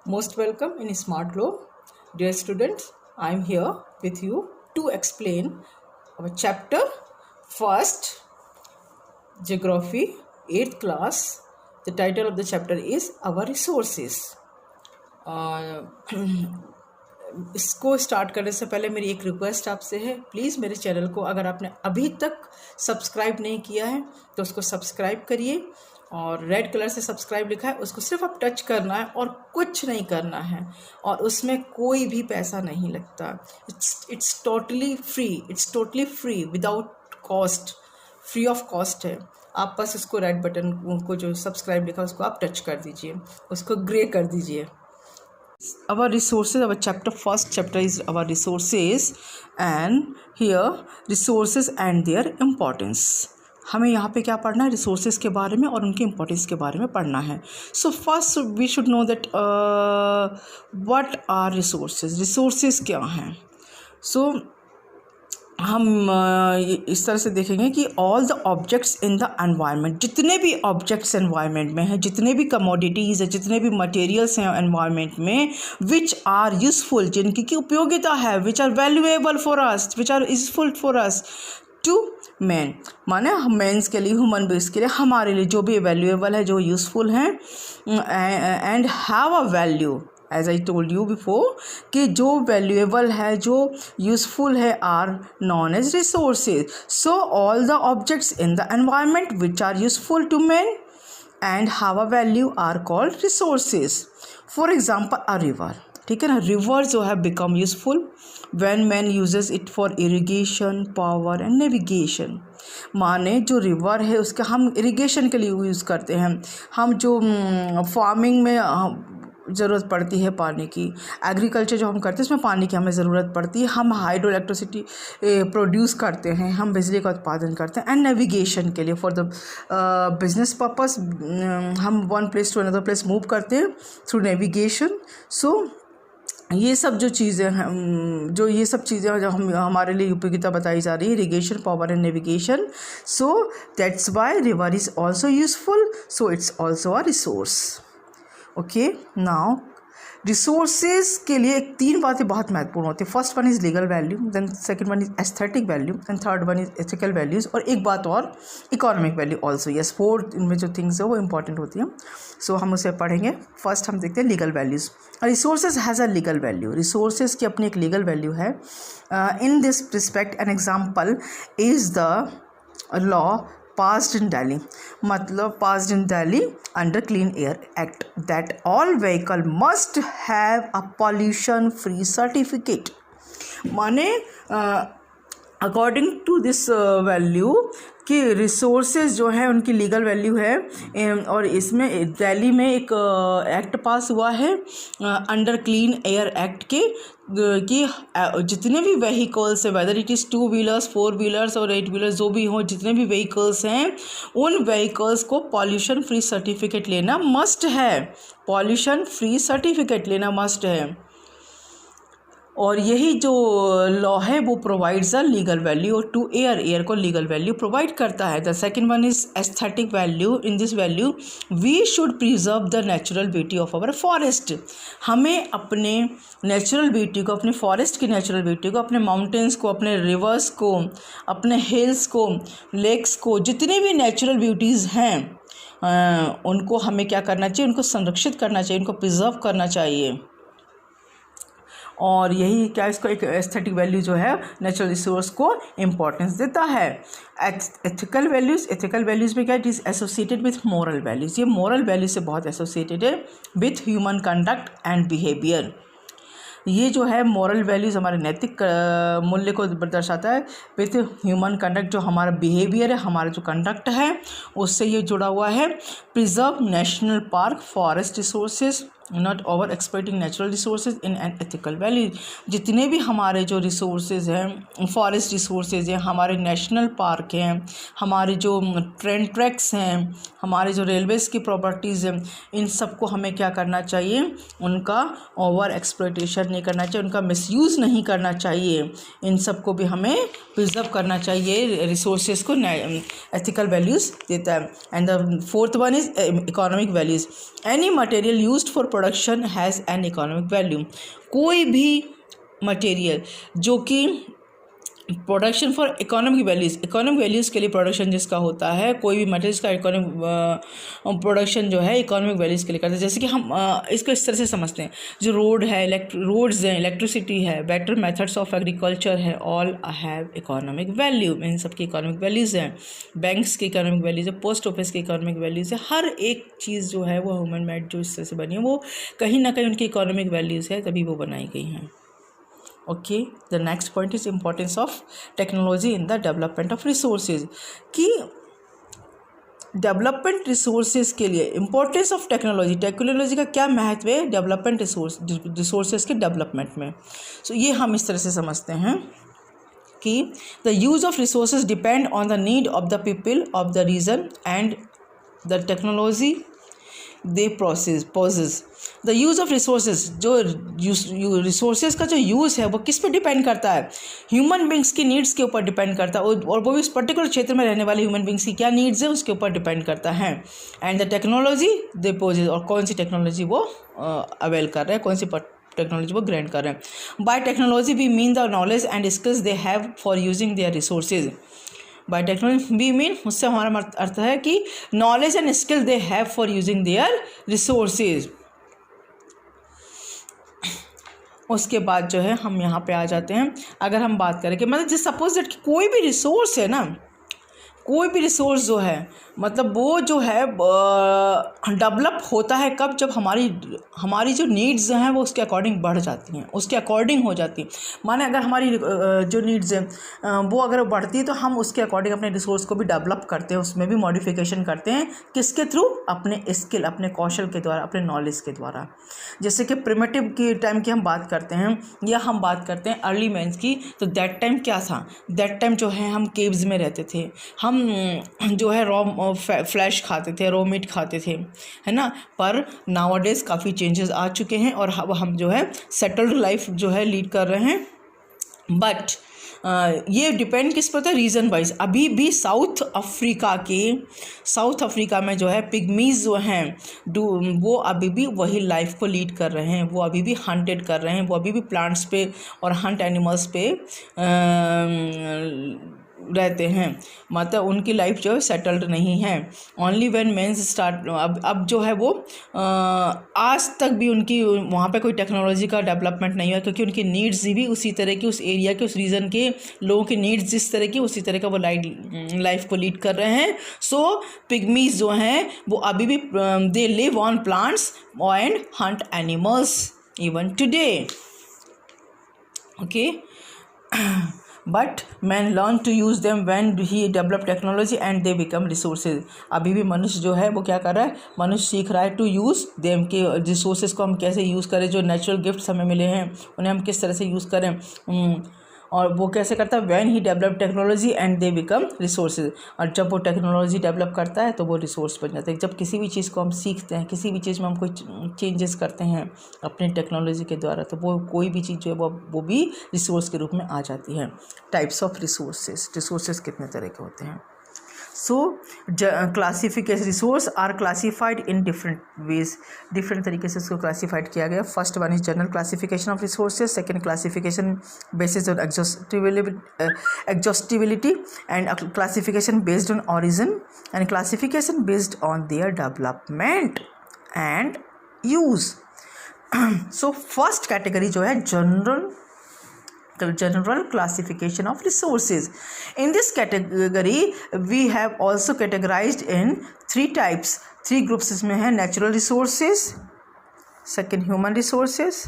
Most welcome in Smart Globe. Dear students, I am here with you to explain our chapter first, Geography, 8th class. The title of the chapter is Our Resources. इसको start करने से पहले मेरी एक request आपसे है, please मेरे channel को अगर आपने अभी तक सब्सक्राइब नहीं किया है तो उसको सब्सक्राइब करिए। और रेड कलर से सब्सक्राइब लिखा है उसको सिर्फ आप टच करना है और कुछ नहीं करना है, और उसमें कोई भी पैसा नहीं लगता। It's totally free without cost, free of cost है। आप बस उसको रेड बटन को जो सब्सक्राइब लिखा है उसको आप टच कर दीजिए, उसको ग्रे कर दीजिए। Our resources, our first chapter is our resources, and here resources and their importance. हमें यहाँ पे क्या पढ़ना है? रिसोर्सेज के बारे में और उनकी इम्पोर्टेंस के बारे में पढ़ना है। So first we should know that what are resources, resources क्या हैं। सो हम इस तरह से देखेंगे कि all the objects in the environment, जितने भी ऑब्जेक्ट्स एनवायरनमेंट में हैं, जितने भी कमोडिटीज़ हैं, जितने भी मटेरियल्स हैं एनवायरनमेंट में, विच आर यूजफुल, जिनकी की उपयोगिता है, which are valuable for us, which are useful for us to man, माने मेंस के लिए, ह्यूमन बीइंग्स के लिए, हमारे लिए जो भी वैल्यूएबल है, जो यूजफुल हैं and have a value, as I told you before कि जो वैल्यूएबल है, जो यूजफुल है, are known as resources. So all the objects in the environment which are useful to man and have a value are called resources. For example a river, ठीक है ना, river जो है become useful when man uses it for irrigation, power and navigation. माने जो river है उसका हम इरिगेशन के लिए यूज़ करते हैं, हम जो फार्मिंग में ज़रूरत पड़ती है पानी की, एग्रीकल्चर जो हम करते हैं उसमें पानी की हमें ज़रूरत पड़ती है, हम हाइड्रो इलेक्ट्रिसिटी प्रोड्यूस करते हैं, हम बिजली का उत्पादन करते हैं, एंड नेविगेशन के लिए फॉर द बिजनेस पर्पस हम one place to another place move करते हैं थ्रू नेविगेशन। सो ये सब जो चीज़ें हैं, जो हमारे लिए उपयोगिता बताई जा रही है, irrigation, power and navigation. So that's why river is also useful, so it's also a resource. Okay, now resources के लिए 3 बातें बहुत महत्वपूर्ण होती है। First one is legal value, then second one is aesthetic value, and third one is ethical values, और एक बात और इकोनॉमिक वैल्यू ऑल्सो। यस, 4 इनमें जो थिंग्स है वो इंपॉर्टेंट होती हैं। सो हम उसे पढ़ेंगे। फर्स्ट हम देखते हैं legal values. Resources has a legal value, resources की अपनी एक लीगल वैल्यू है। In this respect an example is the law passed in Delhi, मतलब passed in Delhi under Clean Air Act, that all vehicle must have a pollution free certificate। माने according to this value कि resources जो है उनकी legal value है, और इसमें दिल्ली में एक एक्ट पास हुआ है अंडर क्लीन एयर एक्ट के, कि जितने भी व्हीकल्स हैं, whether it is 2 wheelers, 4 wheelers और 8 व्हीलर्स जो भी हों, जितने भी व्हीकल्स हैं उन व्हीकल्स को पॉल्यूशन फ्री सर्टिफिकेट लेना मस्ट है, पॉल्यूशन फ्री सर्टिफिकेट लेना मस्ट है। और यही जो लॉ है वो provides a legal value to air, air को लीगल वैल्यू प्रोवाइड करता है। The second one is aesthetic value. In this value we should preserve the natural beauty of our forest. हमें अपने नेचुरल ब्यूटी को, अपने forest की natural beauty को, अपने माउंटेन्स को, अपने रिवर्स को, अपने हिल्स को, लेक्स को, जितनी भी नेचुरल ब्यूटीज़ हैं उनको हमें क्या करना चाहिए, उनको संरक्षित करना चाहिए, उनको प्रिजर्व करना चाहिए। और यही क्या, इसको एक एस्थेटिक वैल्यू जो है नेचुरल रिसोर्स को इम्पोर्टेंस देता है। एथिकल वैल्यूज़ में क्या, it is associated with moral values. ये मोरल वैल्यू से बहुत एसोसिएटेड है with human conduct and behaviour. ये जो है मोरल वैल्यूज़ हमारे नैतिक मूल्य को दर्शाता है, विथ ह्यूमन कंडक्ट जो हमारा बिहेवियर है, हमारा जो कंडक्ट है उससे ये जुड़ा हुआ है। Preserve national park forest resources, not over exploiting natural resources in an ethical value. जितने भी हमारे जो रिसोर्सेज हैं, फॉरेस्ट रिसोर्सेज हैं, हमारे नेशनल पार्क हैं, हमारे जो ट्रेन ट्रैक्स हैं, हमारे जो रेलवेज़ की प्रॉपर्टीज़ हैं, इन सबको हमें क्या करना चाहिए, उनका ओवर एक्सप्लॉइटेशन नहीं करना चाहिए, उनका मिसयूज़ नहीं करना चाहिए, इन सबको भी हमें प्रिजर्व करना चाहिए। रिसोर्सेज को एथिकल वैल्यूज़ देता है। And the fourth one is economic values. Any material used for production has an economic value. कोई भी मटेरियल जो कि प्रोडक्शन फॉर इकोनॉमिक वैल्यूज़ के लिए प्रोडक्शन जिसका होता है, कोई भी मटेरियल का इकोनॉमिक प्रोडक्शन जो है इकोनॉमिक वैल्यूज़ के लिए करते हैं। जैसे कि हम इसको इस तरह से समझते हैं, जो रोड्स हैं, इलेक्ट्रिसिटी है, बेटर मेथड्स ऑफ एग्रीकल्चर है, ऑल हैव इकोनॉमिक वैल्यू, इन सब की इकोनॉमिक वैल्यूज़ हैं। बैंक्स की इकोनॉमिक वैल्यूज़ है, पोस्ट ऑफिस की इकोनॉमिक वैल्यूज़ है। हर एक चीज़ जो है वो ह्यूमन मेड जो इस तरह से बनी है वो कहीं ना कहीं उनकी इकोनॉमिक वैल्यूज़ है, तभी वो बनाई गई हैं। Okay, the next point is importance of technology in the development of resources, कि डेवलपमेंट रिसोर्सेज के लिए इम्पोर्टेंस ऑफ टेक्नोलॉजी का क्या महत्व है डेवलपमेंट रिसोर्सेज के डेवलपमेंट में। सो ये हम इस तरह से समझते हैं कि the use of resources depend on the need of the people of the region and the technology they possess. The use of resources, जो रिसोर्सेज का जो यूज़ है वो किस पे डिपेंड करता है, ह्यूमन बींग्स की नीड्स के ऊपर डिपेंड करता है, और वो भी उस पर्टिकुलर क्षेत्र में रहने वाले ह्यूमन बींग्स की क्या नीड्स है उसके ऊपर डिपेंड करता है। And the technology they poses, और कौन सी टेक्नोलॉजी वो अवेल कर रहे हैं, कौन सी टेक्नोलॉजी वो ग्रैंड कर रहे हैं। By technology we mean the knowledge and skills they have for using their resources. By technology we mean, उससे हमारा अर्थ है कि knowledge and skill they have for using their resources. उसके बाद जो है हम यहाँ पे आ जाते हैं, अगर हम बात करें कि मतलब जिस सपोज दैट कोई भी रिसोर्स है ना, कोई भी रिसोर्स जो है मतलब वो जो है डेवलप होता है कब, जब हमारी जो नीड्स हैं वो उसके अकॉर्डिंग बढ़ जाती हैं, उसके अकॉर्डिंग हो जाती है। माने अगर हमारी जो नीड्स हैं वो अगर बढ़ती है तो हम उसके अकॉर्डिंग अपने रिसोर्स को भी डेवलप करते हैं, उसमें भी मॉडिफिकेशन करते हैं। किसके थ्रू? अपने स्किल, अपने कौशल के द्वारा, अपने नॉलेज के द्वारा। जैसे कि प्रिमिटिव की टाइम की हम बात करते हैं या हम बात करते हैं अर्ली मैंस की, तो दैट टाइम क्या था, दैट टाइम जो है हम केव्स में रहते थे, हम जो है रॉ फ्लैश खाते थे, रॉ मीट खाते थे, है ना। पर नाउअडेज काफ़ी चेंजेस आ चुके हैं और हम जो है सेटल्ड लाइफ जो है लीड कर रहे हैं। बट ये डिपेंड किस पर होता है, रीजन वाइज। अभी भी साउथ अफ्रीका में जो है पिग्मीज जो हैं वो अभी भी वही लाइफ को लीड कर रहे हैं, वो अभी भी हंटेड कर रहे हैं, वो अभी भी प्लांट्स पे और हंट एनिमल्स पे रहते हैं, मतलब उनकी लाइफ जो है सेटल्ड नहीं है। ओनली व्हेन मेंस स्टार्ट, अब जो है वो आज तक भी उनकी वहाँ पे कोई टेक्नोलॉजी का डेवलपमेंट नहीं हुआ, क्योंकि उनकी नीड्स भी उसी तरह की, उस एरिया के, उस रीजन के लोगों की नीड्स जिस तरह की उसी तरह का वो लाइफ को लीड कर रहे हैं। सो पिग्मीज जो हैं वो अभी भी they live on plants and hunt animals even today. Okay, but man learn to use them when he develop technology and they become resources. अभी भी मनुष्य जो है वो क्या कर रहा है, मनुष्य सीख रहा है टू यूज़ देम, के रिसोर्सेज को हम कैसे यूज़ करें, जो नेचुरल गिफ्ट्स हमें मिले हैं उन्हें हम किस तरह से यूज़ करें। और वो कैसे करता है, when he develop technology and they become resources. और जब वो टेक्नोलॉजी डेवलप करता है तो वो रिसोर्स बन जाता है। जब किसी भी चीज़ को हम सीखते हैं, किसी भी चीज़ में हम कोई चेंजेस करते हैं अपने टेक्नोलॉजी के द्वारा, तो वो कोई भी चीज़ जो है वो भी रिसोर्स के रूप में आ जाती है। टाइप्स ऑफ रिसोर्सेज कितने तरह के होते हैं। So classification, resource are classified in different ways, different तरीके से इसको क्लासीफाइड किया गया। First one is general classification of resources, second classification basis on exhaustibility and classification based on origin and classification based on their development and use. So first category जो है general classification of resources. In this category we have also categorized in three types, three groups इसमें है, natural resources, second human resources,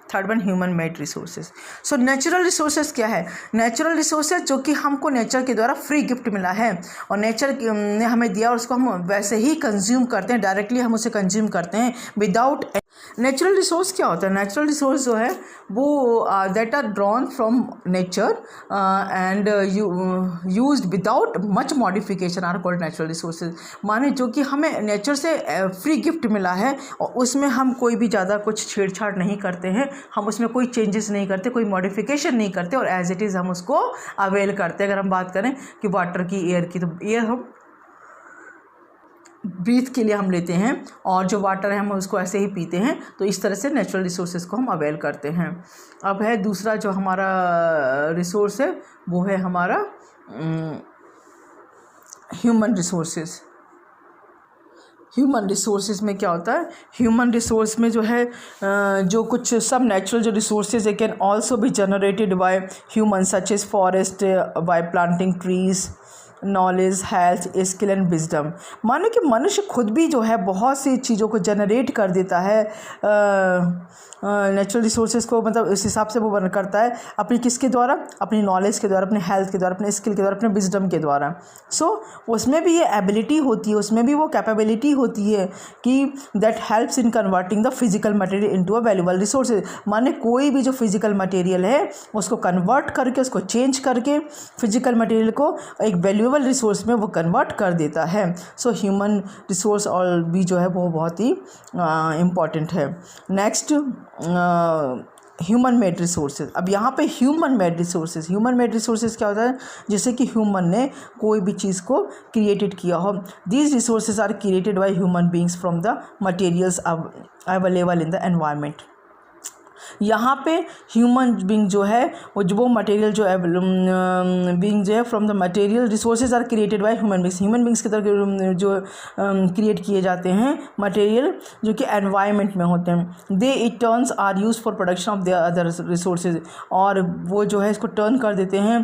third one human made resources. So natural resources क्या है, natural resources जो कि हमको nature के द्वारा free gift मिला है और नेचर ने हमें दिया और उसको हम वैसे ही कंज्यूम करते हैं, डायरेक्टली हम उसे कंज्यूम करते हैं विदाउट। नेचुरल रिसोर्स क्या होता है, नेचुरल रिसोर्स जो है वो that are drawn from nature and used without much modification are called natural resources. माने जो कि हमें नेचर से फ्री गिफ्ट मिला है और उसमें हम कोई भी ज़्यादा कुछ छेड़छाड़ नहीं करते हैं, हम उसमें कोई चेंजेस नहीं करते, कोई मॉडिफिकेशन नहीं करते और एज इट इज़ हम उसको अवेल करते हैं। अगर हम बात करें कि वाटर की, एयर की, तो एयर हम ब्रीथ के लिए हम लेते हैं, और जो वाटर है हम उसको ऐसे ही पीते हैं। तो इस तरह से नेचुरल रिसोर्सेज को हम अवेल करते हैं। अब है दूसरा जो हमारा रिसोर्स है वो है हमारा ह्यूमन रिसोर्सेज। ह्यूमन रिसोर्सेज में क्या होता है, ह्यूमन रिसोर्स में जो है जो कुछ सब नेचुरल जो रिसोर्सेज है can also be generated by human, such as forest, by planting trees, knowledge, health, skill and wisdom. मानो कि मनुष्य खुद भी जो है बहुत सी चीज़ों को जनरेट कर देता है, नेचुरल रिसोर्सेज को, मतलब इस हिसाब से वो बन करता है अपनी किसके द्वारा, अपनी नॉलेज के द्वारा, अपने हेल्थ के द्वारा, अपने स्किल के द्वारा, अपने विजडम के द्वारा। सो उसमें भी ये एबिलिटी होती है, उसमें भी वो कैपेबिलिटी होती है कि that helps in converting the physical material into a valuable resources. माने कोई भी जो फिजिकल मटेरियल है उसको कन्वर्ट करके, उसको चेंज करके फिजिकल मटेरियल को एक वैल्यूएबल रिसोर्स में वो कन्वर्ट कर देता है। सो ह्यूमन रिसोर्स और भी जो है वो बहुत ही इम्पॉर्टेंट है। Next human made resources. अब यहाँ पे ह्यूमन मेड रिसोर्सेज क्या होता है, जैसे कि ह्यूमन ने कोई भी चीज़ को क्रिएटेड किया हो। These resources are created by human beings from the materials available in the environment. यहाँ पे ह्यूमन बींग जो है वो मटेरियल जो है बींग जो है from the material resources are created by human beings की तरह जो क्रिएट किए जाते हैं मटेरियल जो कि एनवायरनमेंट में होते हैं। They it turns are use for production of the other resources, और वो जो है इसको टर्न कर देते हैं,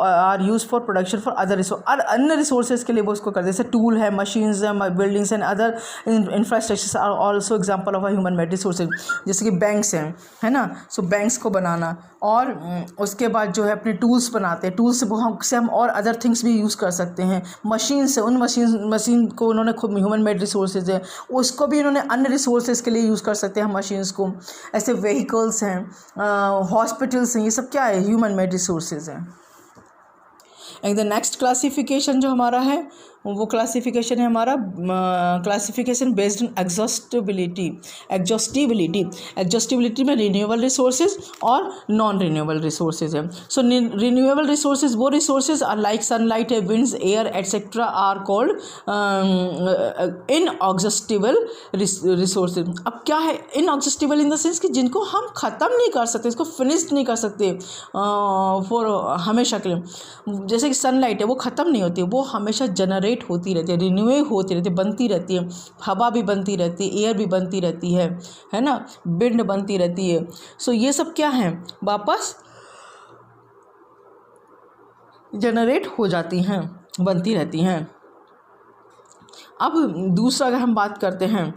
are use for production for other resource, और अन्य रिसोर्सेज के लिए वो उसको करते हैं। जैसे टूल है, मशीन्स है, buildings and other infrastructures are also example of a human made resources. जैसे कि बैंक्स हैं, है ना, सो बैंक्स को बनाना, और उसके बाद जो है अपने टूल्स बनाते हैं, टूल्स से हम और अदर थिंग्स भी यूज़ कर सकते हैं। मशीन से, उन मशीन को उन्होंने खुद ह्यूमन मेड रिसोर्सेज है, उसको भी उन्होंने अन्य रिसोर्सेज के लिए यूज़ कर सकते हैं हम मशीन्स को। ऐसे व्हीकल्स हैं, हॉस्पिटल्स हैं, ये सब क्या है, ह्यूमन मेड रिसोर्सेज हैं। एंड द नेक्स्ट क्लासिफिकेशन जो हमारा है वो क्लासिफिकेशन है हमारा क्लासिफिकेशन बेस्ड ऑन एग्जॉस्टिबिलिटी में रिन्यूएबल रिसोर्सेज और नॉन रिन्यूएबल रिसोर्सेज है। सो रिन्यूएबल रिसोर्सेज वो रिसोर्सेज आर लाइक सनलाइट है, winds, air etcetera are called inexhaustible resources. अब क्या है इनएग्जॉस्टिबल इन द सेंस कि जिनको हम ख़त्म नहीं कर सकते, इसको फिनिश नहीं कर सकते फॉर हमेशा के लिए। जैसे कि सनलाइट है वो ख़त्म नहीं होती, वो हमेशा जनरेट होती रहती है, रिन्यू होती रहती है, बनती रहती है। हवा भी बनती रहती है, एयर भी बनती रहती है ना, विंड बनती रहती है। सो ये सब क्या है, वापस जनरेट हो जाती हैं, बनती रहती हैं। अब दूसरा अगर हम बात करते हैं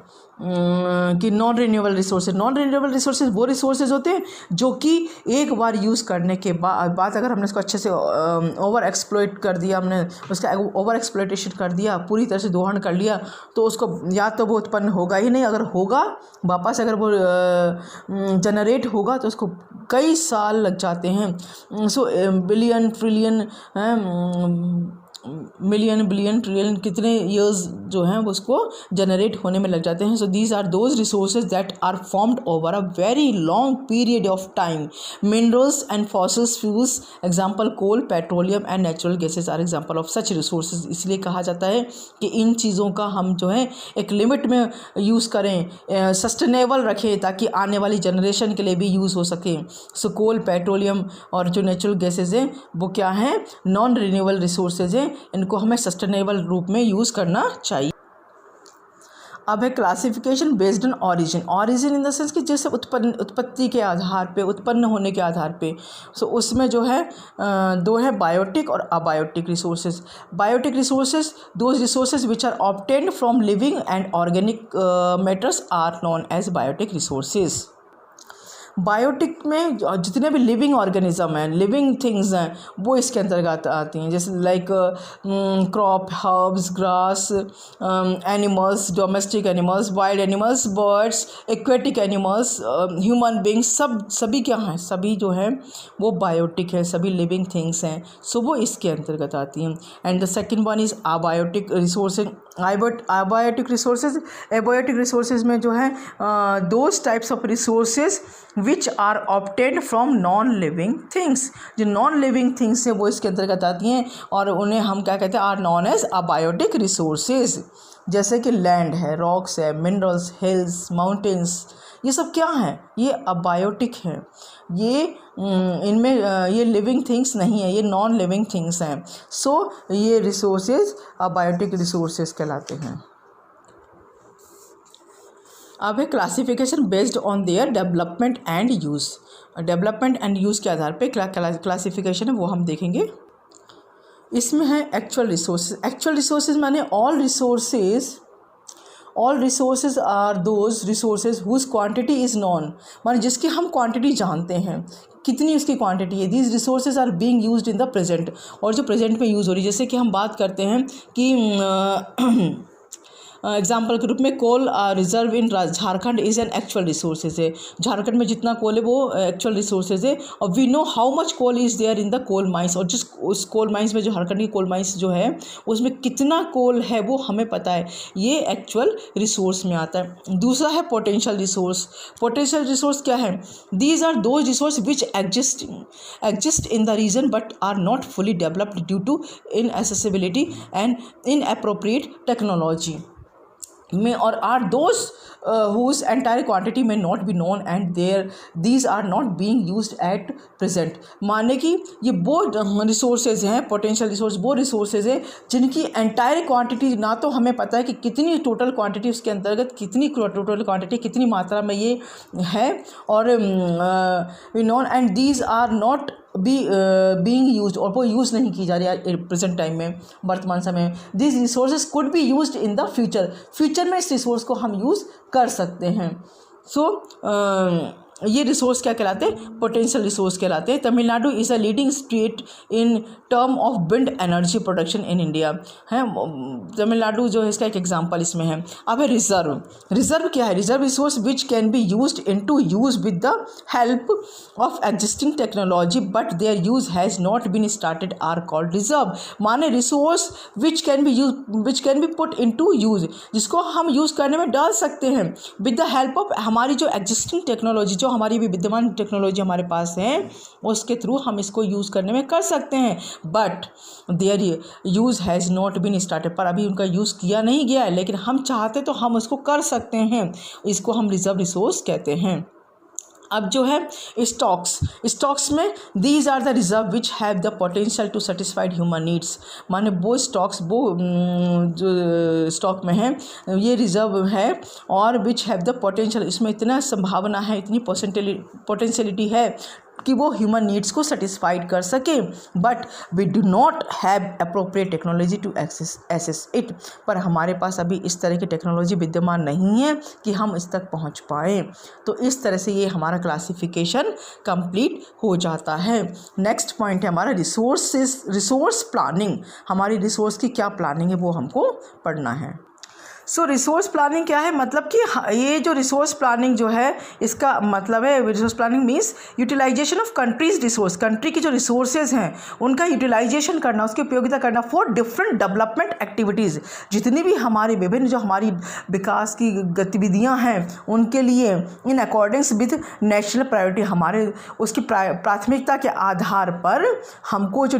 कि नॉन रिन्यूएबल रिसोर्सेज वो रिसोर्सेज होते हैं जो कि एक बार यूज़ करने के बाद अगर हमने इसको अच्छे से ओवर एक्सप्लॉइट कर दिया, हमने उसका ओवर एक्सप्लॉइटेशन कर दिया, पूरी तरह से दोहन कर लिया, तो उसको या तो वो उत्पन्न होगा ही नहीं, अगर होगा वापस अगर वो जनरेट होगा तो उसको कई साल लग जाते हैं। So billion trillion million billion trillion कितने ईयर्स जो हैं वो उसको जनरेट होने में लग जाते हैं। So these are those resources that are formed over a very long period of time. Minerals and fossils fuels example coal, petroleum and natural gases are example of such resources. इसलिए कहा जाता है कि इन चीज़ों का हम जो है एक लिमिट में यूज़ करें, सस्टेनेबल रखें ताकि आने वाली जनरेशन के लिए भी यूज़ हो सके। सो कोल, पेट्रोलियम और जो नेचुरल गैसेज हैं वो क्या हैं, नॉन रिन्यूएबल रिसोर्सेज हैं, इनको हमें सस्टेनेबल रूप में यूज़ करना चाहिए। अब है classification based on origin in the sense कि जैसे उत्पत्ति के आधार पे, उत्पन्न होने के आधार पे। सो उसमें जो है दो है बायोटिक और abiotic resources. Biotic resources those resources which are obtained from living and organic matters are known as biotic resources. Biotic में जितने भी लिविंग ऑर्गेनिज्म हैं, लिविंग थिंग्स हैं, वो इसके अंतर्गत आती हैं। जैसे like crop, herbs, grass, animals, domestic animals, wild animals, birds, aquatic animals, human beings, सभी क्या हैं, सभी जो हैं वो बायोटिक है, सभी लिविंग थिंग्स हैं। सो वो इसके अंतर्गत आती हैं। And the second one is abiotic resources. Abiotic resources में जो है those types of resources which are obtained from non living things. जो नॉन लिविंग थिंग्स है वो इसके अंतर्गत आती हैं और उन्हें हम क्या कहते हैं, are known as abiotic resources. जैसे कि लैंड है, रॉक्स है, मिनरल्स, हिल्स, माउंटेन्स, ये सब क्या हैं, ये अबायोटिक हैं। ये इनमें ये लिविंग थिंग्स नहीं है, ये नॉन लिविंग थिंग्स हैं। सो ये रिसोर्सेज अबायोटिक रिसोर्सेज कहलाते हैं। अब है classification based on their development and use. Development and use के आधार पे क्लासिफिकेशन है वो हम देखेंगे। इसमें है एक्चुअल रिसोर्सेज। एक्चुअल रिसोर्सेज माने all resources are those resources whose quantity is known, माने जिसकी हम क्वांटिटी जानते हैं, कितनी उसकी क्वांटिटी है। These resources are being used in the present, और जो प्रेजेंट में यूज़ हो रही है। जैसे कि हम बात करते हैं कि एग्जाम्पल के रूप में coal reserve in Jharkhand is an actual resources है। झारखंड में जितना कोल है वो एक्चुअल रिसोर्सेज है। और we know how much coal is there in the coal mines, और जिस उस कोल माइंस में, जो झारखंड की कोल माइंस जो है उसमें कितना कोल है वो हमें पता है, ये एक्चुअल रिसोर्स में आता है। दूसरा है पोटेंशियल रिसोर्स। पोटेंशियल रिसोर्स क्या है? These are those resource which exist in the region but are not fully developed due to inaccessibility and inappropriate technology में, और are those whose entire quantity may not be known and these are not being used at present। माने कि ये वो resources हैं, potential resource वो resources हैं जिनकी एंटायर क्वांटिटी ना तो हमें पता है कि कितनी टोटल क्वांटिटी उसके अंतर्गत, कितनी टोटल क्वांटिटी कितनी मात्रा में ये है, और we known and these are not being used, और वो यूज़ नहीं की जा रही है प्रेजेंट टाइम में, वर्तमान समय में। This resources could be used in the future में इस रिसोर्स को हम यूज़ कर सकते हैं। सो ये रिसोर्स क्या कहलाते हैं? पोटेंशियल रिसोर्स कहलाते हैं। Tamil Nadu is a leading state in term of wind energy production in India है। तमिलनाडु जो है इसका एक एग्जांपल इसमें है। अब है रिजर्व। रिजर्व क्या है? Reserve resource which can be used into use with the help of existing technology but their use has not been started are called reserve. माने resource which can be put into use, जिसको हम use करने में डाल सकते हैं with the help of हमारी जो एग्जिस्टिंग टेक्नोलॉजी, जो हमारी भी विद्यमान टेक्नोलॉजी हमारे पास है उसके थ्रू हम इसको यूज़ करने में कर सकते हैं। But their use has not been started, पर अभी उनका यूज़ किया नहीं गया है, लेकिन हम चाहते तो हम उसको कर सकते हैं। इसको हम रिजर्व रिसोर्स कहते हैं। अब जो है स्टॉक्स में these are the reserve which have the potential to satisfied human needs. माने वो स्टॉक्स वो जो स्टॉक में है ये रिजर्व है, और विच हैव द पोटेंशियल, इसमें इतना संभावना है, इतनी पोटेंशियलिटी है कि वो ह्यूमन नीड्स को सेटिस्फाइड कर सके। But we do not have appropriate technology to access it, पर हमारे पास अभी इस तरह की टेक्नोलॉजी विद्यमान नहीं है कि हम इस तक पहुंच पाएँ। तो इस तरह से ये हमारा क्लासिफिकेशन कंप्लीट हो जाता है। नेक्स्ट पॉइंट है हमारा रिसोर्स प्लानिंग। हमारी रिसोर्स की क्या प्लानिंग है वो हमको पढ़ना है। सो रिसोर्स प्लानिंग क्या है? मतलब कि ये जो रिसोर्स प्लानिंग जो है इसका मतलब है, resource planning means utilization of country's resource. Country की जो रिसोर्सेज हैं उनका यूटिलाइजेशन करना, उसकी उपयोगिता करना फॉर डिफरेंट डेवलपमेंट एक्टिविटीज़। जितनी भी हमारी विभिन्न जो हमारी विकास की गतिविधियाँ हैं उनके लिए इन अकॉर्डिंग्स विद नेशनल प्रायोरिटी, हमारे उसकी प्राथमिकता के आधार पर हमको जो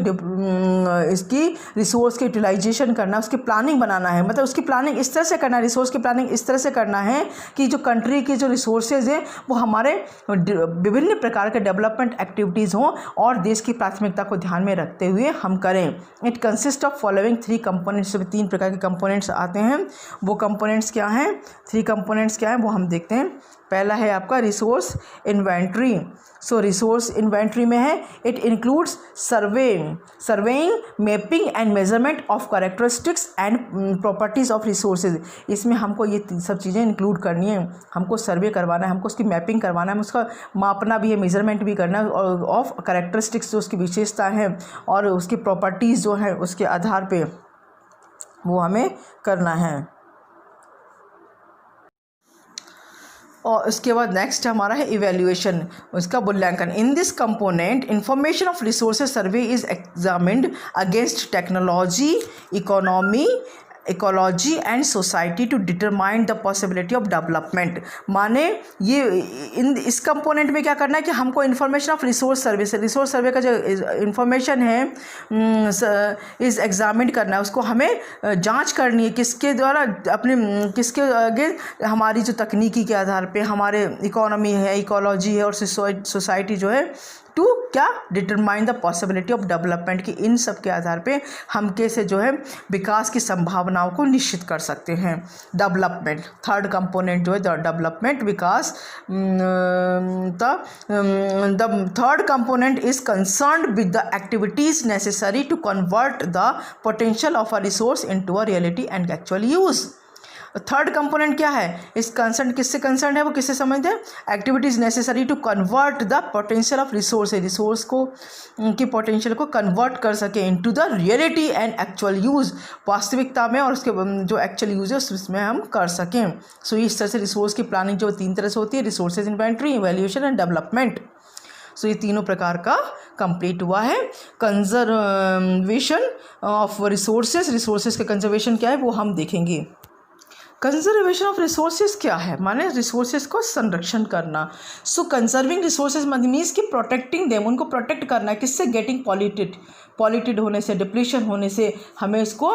इसकी रिसोर्स के यूटिलाइजेशन करना, उसकी प्लानिंग बनाना है। मतलब उसकी प्लानिंग इस तरह से करना है, रिसोर्स की प्लानिंग इस तरह से करना है कि जो कंट्री की जो रिसोर्सेज हैं वो हमारे विभिन्न प्रकार के डेवलपमेंट एक्टिविटीज़ हों और देश की प्राथमिकता को ध्यान में रखते हुए हम करें। It consist of following 3 components. 3 प्रकार के कंपोनेंट्स आते हैं। वो कंपोनेंट्स क्या हैं? 3 कंपोनेंट्स क्या हैं वो हम देखते हैं। पहला है आपका रिसोर्स इन्वेंट्री। सो रिसोर्स इन्वेंट्री में है it includes surveying mapping and measurement of characteristics and properties of resources. इसमें हमको ये सब चीज़ें इंक्लूड करनी है। हमको सर्वे करवाना है, हमको उसकी मैपिंग करवाना है, उसका मापना भी है, मेजरमेंट भी करना है ऑफ कैरेक्टरिस्टिक्स, जो उसकी विशेषता है और उसकी प्रॉपर्टीज़ जो है उसके आधार पे वो हमें करना है। और उसके बाद नेक्स्ट हमारा है इवैल्यूएशन, उसका मूल्यांकन। In this component information of resources survey is examined against technology, economy ecology and society to determine the possibility of development. माने ये इस कंपोनेंट में क्या करना है कि हमको इन्फॉर्मेशन ऑफ रिसोर्स सर्वे का जो इन्फॉर्मेशन है इस एग्जामिन करना है, उसको हमें जांच करनी है किसके द्वारा, किसके आगे, हमारी जो तकनीकी के आधार पे हमारे इकोनॉमी है, इकोलॉजी है और सोसाइटी जो है, टू क्या determine the possibility of development, कि इन सब के आधार पे हम कैसे जो है विकास की संभावनाओं को निश्चित कर सकते हैं। डेवलपमेंट थर्ड कंपोनेंट जो है डेवलपमेंट विकास। The third component is concerned with the activities necessary to convert the potential of a resource into a reality and actual use. Third component क्या है, इस कंसर्न किससे कंसर्न है, वो किससे संबंधित है, activities necessary to convert the potential of resource को की पोटेंशियल को कन्वर्ट कर सके into the reality and actual use, वास्तविकता में और उसके जो एक्चुअल यूज है उसमें हम कर सकें। सो इस तरह से रिसोर्स की प्लानिंग जो 3 तरह से होती है, resources inventory, evaluation and development. So ये तीनों प्रकार का कंप्लीट हुआ है। कंजर्वेशन ऑफ रिसोर्सेज का कंजर्वेशन क्या है वो हम देखेंगे। कंजर्वेशन ऑफ रिसोर्सेज क्या है, माने रिसोर्सेज को संरक्षण करना। सो कंजर्विंग रिसोर्सेज मीन्स कि प्रोटेक्टिंग देम, उनको प्रोटेक्ट करना है, किससे, गेटिंग पॉल्यूटेड होने से, डिप्लीशन होने से हमें इसको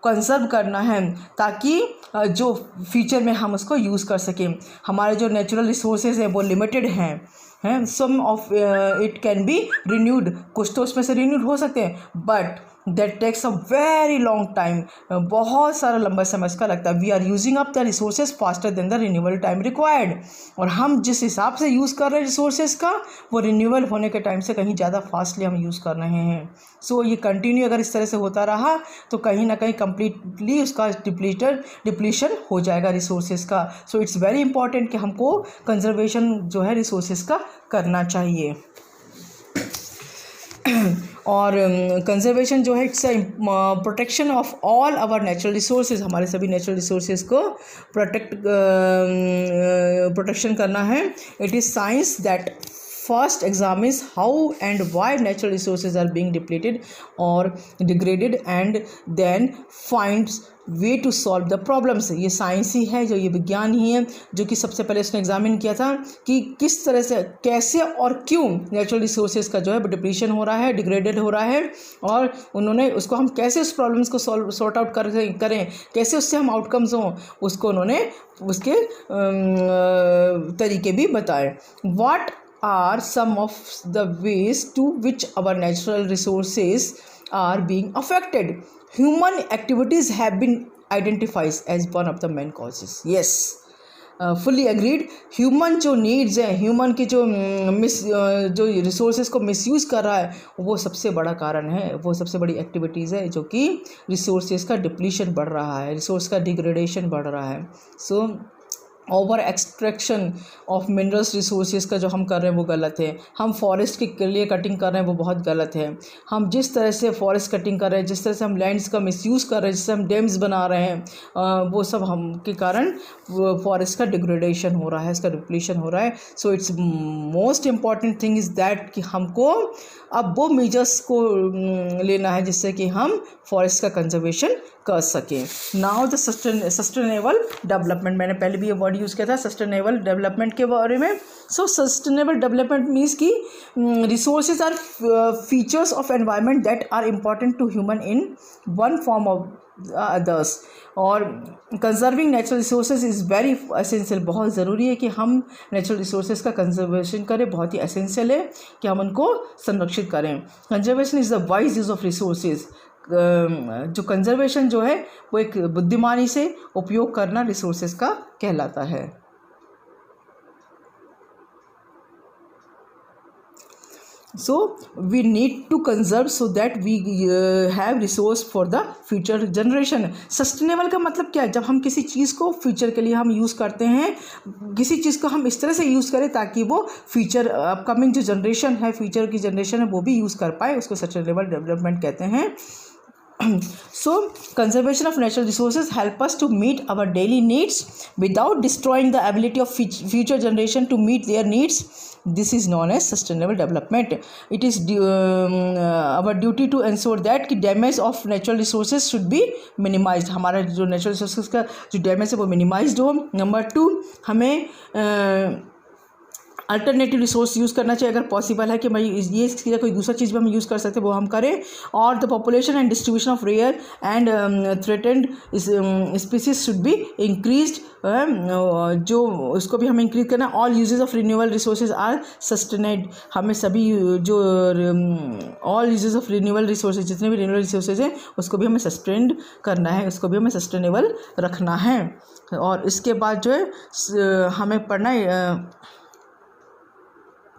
कंजर्व करना है, ताकि जो फ्यूचर में हम उसको यूज़ कर सकें। हमारे जो नेचुरल रिसोर्सेज हैं वो लिमिटेड हैं, some of it can be renewed, कुछ तो उसमें से रिन्यूड हो सकते हैं, but that takes a very long time, बहुत सारा लंबा समय इसका लगता है। We are using up the resources faster than the renewal time required, और हम जिस हिसाब से यूज़ कर रहे हैं रिसोर्सेज का, वो रिन्यूअल होने के टाइम से कहीं ज़्यादा फास्टली हम यूज़ कर रहे हैं। सो ये कंटिन्यू अगर इस तरह से होता रहा तो कहीं ना कहीं कम्प्लीटली उसका डिप्लीशन हो जाएगा रिसोर्सेज का। सो इट्स वेरी इंपॉर्टेंट कि हमको कंजर्वेशन जो है रिसोर्सेज का करना चाहिए। और कंजर्वेशन जो है it's protection of all our natural resources, हमारे सभी नेचुरल रिसोर्सेज को प्रोटेक्शन करना है। It is science that first examines how and why natural resources are being depleted or degraded and then finds way to solve the problems. ये science ही है, जो ये विज्ञान ही है, जो कि सबसे पहले उसने एग्जामिन किया था कि किस तरह से, कैसे और क्यों नेचुरल रिसोर्सेज का जो है डिप्लीशन हो रहा है, डिग्रेडेड हो रहा है, और उन्होंने उसको हम कैसे उस प्रॉब्लम्स को सॉर्ट आउट करें, कैसे उससे हम आउटकम्स हों, उसको उन्होंने उसके तरीके भी बताए। What are some of the ways to which our natural resources are being affected? Human activities have been identified as one of the main causes. Yes, fully agreed. Human जो needs है, human की जो resources को misuse कर रहा है, वो सबसे बड़ा कारण है, वो सबसे बड़ी activities है जो कि resources का depletion बढ़ रहा है, resource का degradation बढ़ रहा है। So over extraction of minerals resources का जो हम कर रहे हैं वो गलत है। हम फॉरेस्ट के लिए कटिंग कर रहे हैं वो बहुत गलत है। हम जिस तरह से फॉरेस्ट कटिंग कर रहे हैं, जिस तरह से हम लैंड्स का मिसयूज़ कर रहे हैं, जिससे हम डैम्स बना रहे हैं, वो सब हम के कारण फॉरेस्ट का डिग्रेडेशन हो रहा है, इसका डिप्लीशन हो रहा है। So it's most important thing is that कि हमको अब वो मेजर्स को लेना है जिससे कि हम फॉरेस्ट का कंजर्वेशन कर सकें। नाउ द सस्टेनेबल डेवलपमेंट, मैंने पहले भी ये वर्ड यूज़ किया था सस्टेनेबल डेवलपमेंट के बारे में। सो सस्टेनेबल डेवलपमेंट मीन्स कि resources are features of environment that are important to human in one form of others. और conserving natural resources is very essential, बहुत ज़रूरी है कि हम नेचुरल रिसोर्सेज का कंजर्वेशन करें, बहुत ही एसेंशियल है कि हम उनको संरक्षित करें। Conservation is the wise use of resources. जो कंजर्वेशन जो है वो एक बुद्धिमानी से उपयोग करना रिसोर्सेज का कहलाता है। So we need to conserve so that we have resource for the future generation. Sustainable का मतलब क्या है? जब हम किसी चीज़ को फ्यूचर के लिए हम यूज़ करते हैं, किसी चीज़ को हम इस तरह से यूज़ करें ताकि वो फ्यूचर अपकमिंग जो जनरेशन है, फ्यूचर की जनरेशन है, वो भी यूज़ कर पाए, उसको सस्टेनेबल डेवलपमेंट कहते हैं। So conservation of natural resources help us to meet our daily needs without destroying the ability of future generation to meet their needs. This is known as sustainable development. It is our duty to ensure that कि damage of natural resources should be minimised. हमारा जो natural resources का जो damage है वो minimised हो. Number 2, हमें alternative resource use करना चाहिए अगर पॉसिबल है कि भाई ये इसकी कोई दूसरा चीज़ भी हम यूज़ कर सकते हैं वो हम करें. और the population and distribution of rare and threatened species should be increased. जो उसको भी हमें इंक्रीज करना. All uses of renewable resources are sustained. हमें सभी जो all uses of renewable resources, जितने भी रिन्यूएबल रिसोर्सेज हैं उसको भी हमें सस्टेन करना है, उसको भी हमें सस्टेनेबल रखना है. और इसके बाद जो है हमें पढ़ना है